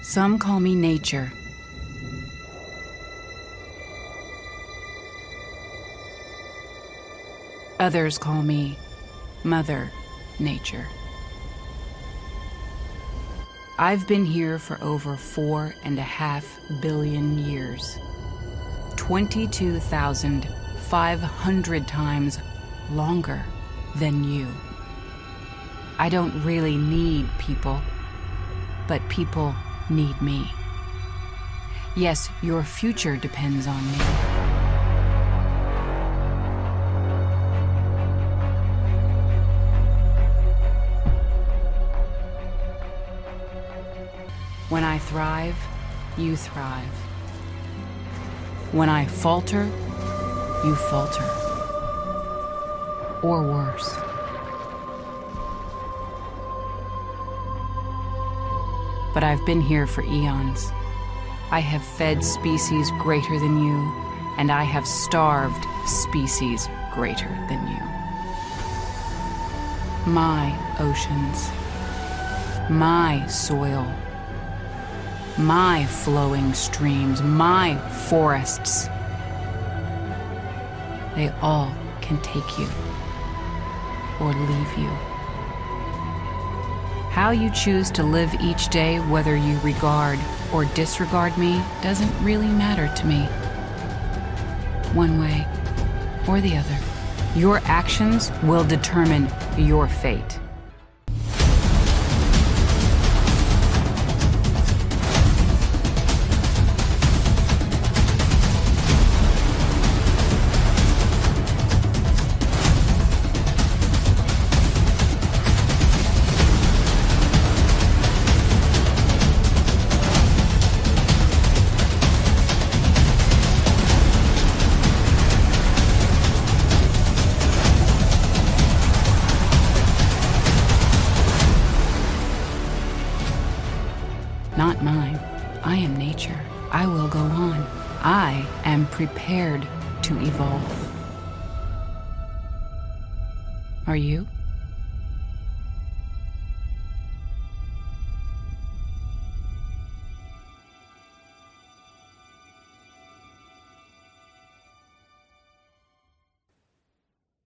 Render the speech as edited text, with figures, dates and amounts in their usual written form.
Some call me nature. Others call me Mother Nature. I've been here for over 4.5 billion years. 22,500 times longer than you. I don't really need people, but people need me. Yes, your future depends on me. When I thrive, you thrive. When I falter, you falter. Or worse. But I've been here for eons. I have fed species greater than you, and I have starved species greater than you. My oceans, my soil, my flowing streams, my forests, they all can take you or leave you. How you choose to live each day, whether you regard or disregard me, doesn't really matter to me. One way or the other, your actions will determine your fate. Not mine. I am nature. I will go on. I am prepared to evolve. Are you?